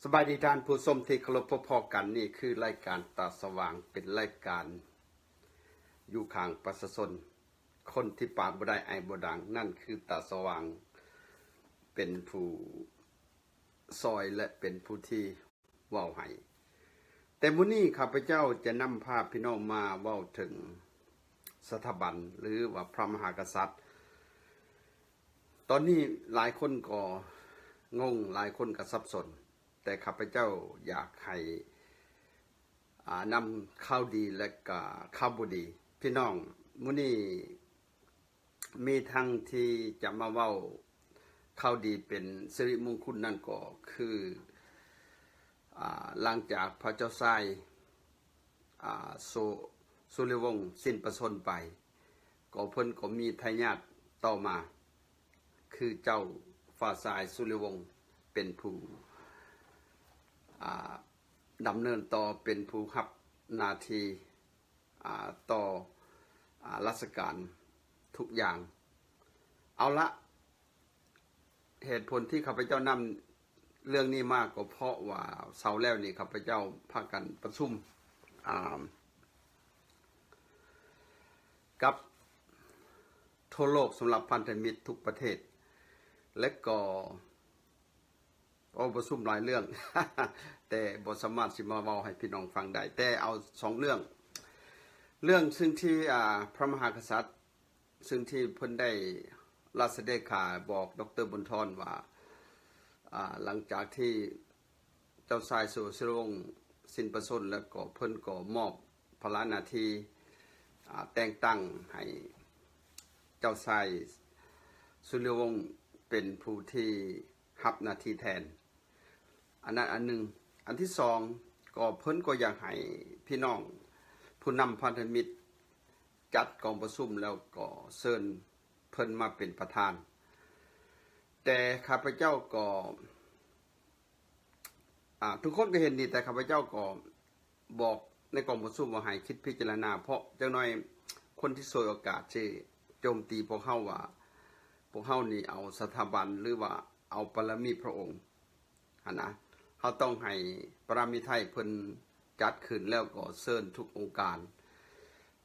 สบายดีท่านผู้ชมที่เคารพพอกันนี่คือรายการตาสว่างเป็นรายการอยู่ข้างประชาชนคนที่ปากบ่ได้ไอบ่ดังนั่นคือตาสว่างเป็นผู้ซอยและเป็นผู้ที่เว้าให้แต่มื้อนี้ข้าพเจ้าจะนำพาพี่น้องมาเว้าถึงสถาบันหรือว่าพระมหากษัตริย์ตอนนี้หลายคนก็งงหลายคนก็สับสนแต่ข้าพเจ้าอยากให้นำข่าวดีและก็ข่าวบ่ดีพี่น้องมื้อนี้มีทั้งที่จะมาเว้าข่าวดีเป็นสิริมงคลนั่นก็คือหลังจากพระเจ้าชายสุริวงศ์สิ้นพระชนม์ไปก็เพิ่นก็มีทายาทต่อมาคือเจ้าฟ้าชายสุริวงศ์เป็นผู้ดำเนินต่อเป็นผู้รับหน้าที่ต่อราชการทุกอย่างเอาละเหตุผลที่ข้าพเจ้านำเรื่องนี้มากก็เพราะว่าเสาร์แล้วนี่ข้าพเจ้าพากันประชุมกับทั่วโลกสำหรับพันธมิตรทุกประเทศและก็ประชุมหลายเรื่อง แต่บ่สามารถสิมาเว้าให้พี่น้องฟังได้แต่เอา2เรื่องซึ่งที่พระมหากษัตริย์ซึ่งที่เพิ่นได้ราชเลขาบอกดร.บุญธรว่าหลังจากที่เจ้าชายสุริวงศ์สิ้นพระชนม์แล้วก็เพิ่นก็มอบภาระหน้าที่แต่งตั้งให้เจ้าชายสุริวงศ์เป็นผู้ที่รับหน้าที่แทนอันนั้นอันหนึ่งอันที่สองก็เพิ่นก็อยากให้พี่น้องผู้นำพันธมิตรจัดกองประชุมแล้วก็เชิญเพิ่นมาเป็นประธานแต่ข้าพเจ้าก็ทุกคนก็เห็นดีแต่ข้าพเจ้าก็บอกในกองประชุมว่าให้คิดพิจารณาเพราะจังน้อยคนที่สวยโอกาสที่โจมตีพวกเฮาว่าพวกเฮานี่เอาสถาบันหรือว่าเอาปรมีพระองค์นะเขาต้องให้ปรมีไทยเพิ่นจัดขึ้นแล้วก็เชิญทุกองค์การ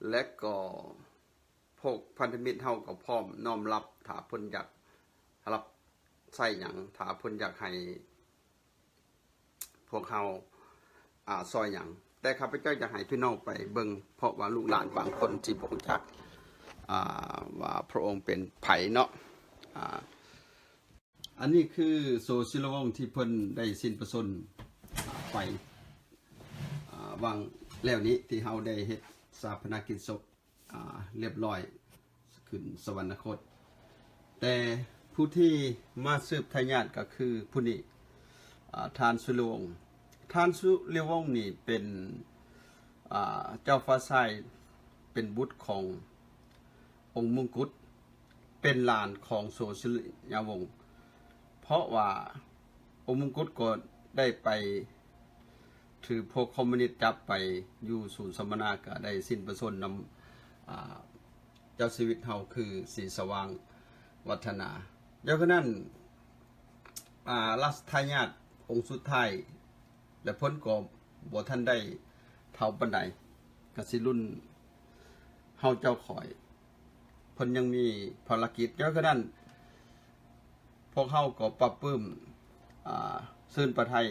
และก็พวกพันธมิตรเฮาก็พร้อมน้อมรับถ้าเพิ่นอยากรับใส่หยังถ้าเพิ่นอยากให้พวกเฮาซอยหยังแต่ข้าพเจ้าจะให้พี่น้องไปเบิ่งเพราะว่าลูกหลานบางคนที่บ่รู้จักว่าพระองค์เป็นไผเนาะอันนี้คือโซซิลวงที่เพิ่นได้สิ้นพระชนม์ไปวางแล้วนี้ที่เฮาได้เฮ็ดชาปนกิจศพเรียบร้อยขึ้นสวรรคตแต่ผู้ที่มาสืบทายาทก็คือผู้นี้ทานสุริวงศ์ทานสุริวงศ์นี่เป็นเจ้าฟ้าชายเป็นบุตรขององค์มงกุฎเป็นหลานของโสสิริยวงศ์เพราะว่าองค์มงกุฎก็ได้ไปถือพวกคอมมิวนิสต์จับไปอยู่ศูนย์สัมมนาก็ได้สิ้นพระชนม์นำเจ้าชีวิตเฮาคือสีสว่างวัฒนาเดี๋ยวนั้นรัชทายาทองค์สุดท้ายและพ้นก็บ่ทันได้เท่าปานใดก็สิรุ่นเฮาเจ้าข่อยเพิ่นยังมีภารกิจเดี๋ยวนั้นพวกเฮาก็ปรับปลื้มซื่นประทัย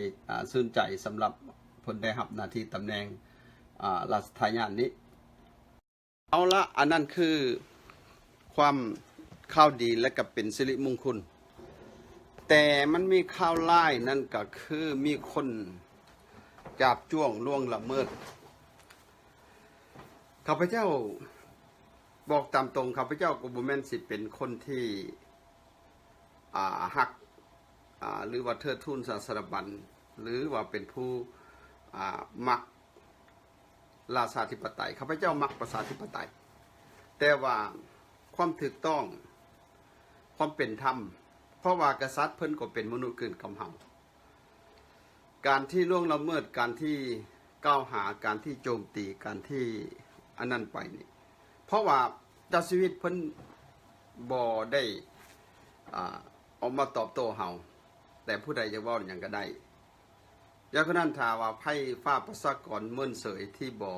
ซื่นใจสำหรับเพิ่นได้รับหน้าที่ตำแหน่งรัชทายาทนี้เอาละอันนั้นคือความข่าวดีและก็เป็นสิริมงคลแต่มันมีข่าวร้ายนั่นก็คือมีคนจับจ้วงล่วงละเมิดข้าพเจ้าบอกตามตรงข้าพเจ้าก็บ่แม่นสิเป็นคนที่ฮักหรือว่าเทิดทูนสถาบันหรือว่าเป็นผู้มักราชาธิปไตยข้าพเจ้ามักประชาธิปไตยแต่ว่าความถูกต้องความเป็นธรรมเพราะว่ากษัตริย์เพิ่นก็เป็นมนุษย์คือกับเฮาการที่ล่วงละเมิดการที่กล่าวหาการที่โจมตีการที่อันนั้นไปนี่เพราะว่าเจ้าชีวิตเพิ่นบ่ได้ออกมาตอบโต้เฮาแต่ผู้ใดจะเว้าหยังก็ได้ ยาขนั้นถ้าว่าไพ่ฟ้าประชากรเมินเสยที่บ่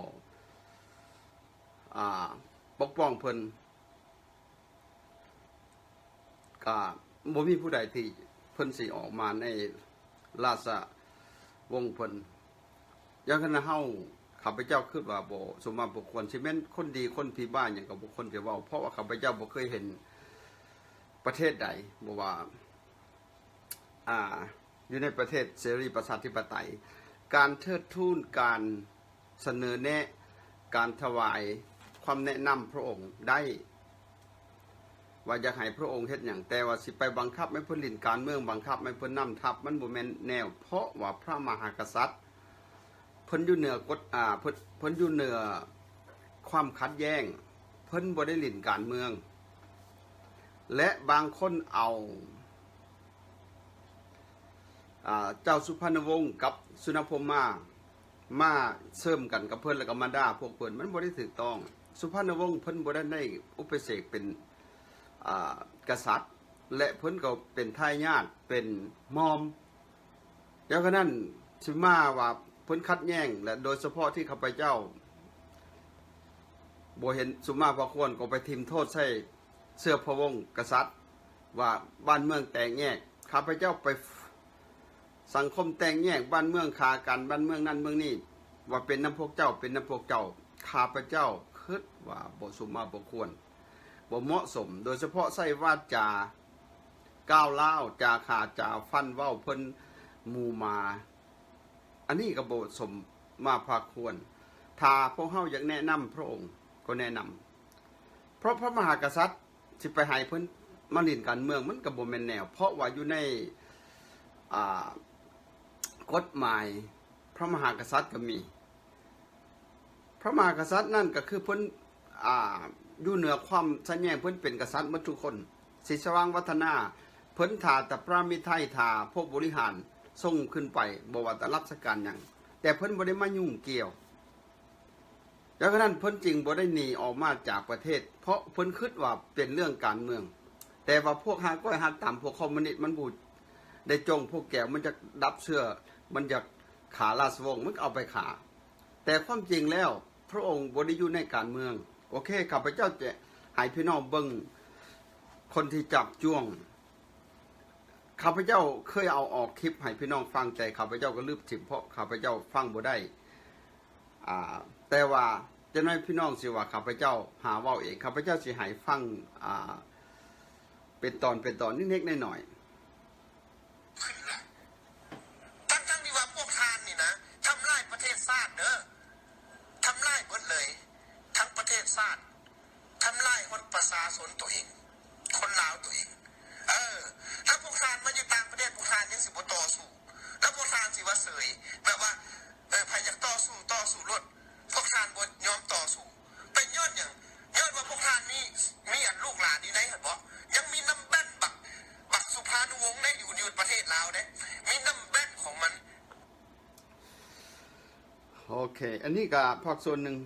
ปกป้องเพิ่นก็บ่มีผู้ใดที่เพิ่นสิออกมาในราชวงศ์เพิ่นอย่างขณะเฮาข้าพเจ้าคิดว่าบ่สมมาบุคคลสิแม่นคนดีคนผีบ้านหยังก็บ่คนจะเว้าเพราะว่าข้าพเจ้าบ่เคยเห็นประเทศใดบ่ว่าอยู่ในประเทศเสรีประชาธิปไตยการเทิดทูนการเสนอแนะการถวายความแนะนำพระองค์ได้ว่าอยากให้พระองค์เฮ็ดหยังแต่ว่าสิไปบังคับให้เพิ่นเล่นการเมืองบังคับให้เพิ่นนำทัพมันบ่แม่นแนวเพราะว่าพระมหากษัตริย์เพิ่นอยู่เหนือกฎเพิ่นอยู่เหนือความขัดแย้งเพิ่นบ่ได้เล่นการเมืองและบางคนเอาเจ้าสุพรรณวงศ์กับสุนทรภพมาเสริมกันกับเพิ่นแล้วก็มาด่าพวกเพิ่นมันบ่ได้ถูกต้องสุพรรณวงศ์เพิ่นบ่ได้อุปเสกเป็นกษัตริย์และเพิ่นก็เป็นทายาทเป็นมอมแล้วก็นั้นสิมาว่าเพิ่นคัดแย้งและโดยเฉพาะที่ข้าพเจ้าบ่เห็นสุมาพระควรก็ไปทิมโทษใส่เสื้อพระวงศ์กษัตริย์ว่าบ้านเมืองแตกแยกข้าพเจ้าไปสังคมแตกแยกบ้านเมืองขากันบ้านเมืองนั้นเมืองนี้ว่าเป็นน้ำพวกเจ้าเป็นน้ำพวกเจ้าข้าพเจ้าคิดว่าบ่สมมาพระควรบ่เหมาะสมโดยเฉพาะใส่วาจาก้าวร้าวจาขาจาฟันเว้าเพิ่นหมู่มาอันนี้ก็บ่สมมาภาควรถ้าพวกเฮาอยากแนะนำพระองค์ก็แนะนำเพราะพระมหากษัตริย์สิไปให้เพิ่นมาเล่นการเมืองมันก็บ่แม่นแนวเพราะว่าอยู่ในกฎหมายพระมหากษัตริย์ก็มีพระมหากษัตริย์นั่นก็คือเพิ่นอยู่เหนือความสัญญาเพิ่นเป็นกษัตริย์หมดทุกคนสิสว่างวัฒนาเพิ่นถ่าแต่พระมิตรไทยถ่าพวกบริหารส่งขึ้นไปบ่ว่าแต่ราชการหยังแต่เพิ่นบ่ได้มายุ่งเกี่ยวดังนั้นเพิ่นจริงบ่ได้หนีออกมาจากประเทศเพราะเพิ่นคิดว่าเป็นเรื่องการเมืองแต่ว่าพวกหาก้อยหาตามพวกคอมมิวนิสต์มันบูดได้จงพวกแก้วมันจะดับเสื้อมันจะขาราชวงศ์มันเอาไปขาแต่ความจริงแล้วพระองค์บ่ได้อยู่ในการเมืองโอเคข้าพเจ้าจะให้พี่น้องเบิ่งคนที่จับจ้วงข้าพเจ้าเคยเอาออกคลิปให้พี่น้องฟังแต่ข้าพเจ้าก็ลืมถิ่มเพราะข้าพเจ้าฟังบ่ได้แต่ว่าจะให้พี่น้องสิว่าข้าพเจ้าหาเว้าเองข้าพเจ้าสิให้ฟังเป็นตอนนิดๆหน่อยๆทั้งที่ว่าพวกทานนี่นะทำลายประเทศชาติเด้อทำลายหมดเลยทั้งประเทศชาติทำลายคนประชาชนตัวเองคนลาวตัวเองถ้าพวกทานมาอยู่ต่างประเทศพวกทานยังสิบ่ต่อสู้แล้วพวกทานสิว่าเสยแบบว่าพยายามต่อสู้รถพวกทานบ่ยอมต่อสู้เป็นย้อนว่าพวกทานมีอันลูกหลานนี่ได้เห็นบ่ยังมีน้ำแบนบักสุภานุวงศ์ได้อยู่ประเทศลาวได้มีน้ำแบนของมันโอเคอันนี้ก็ภาคส่วนหนึ่ง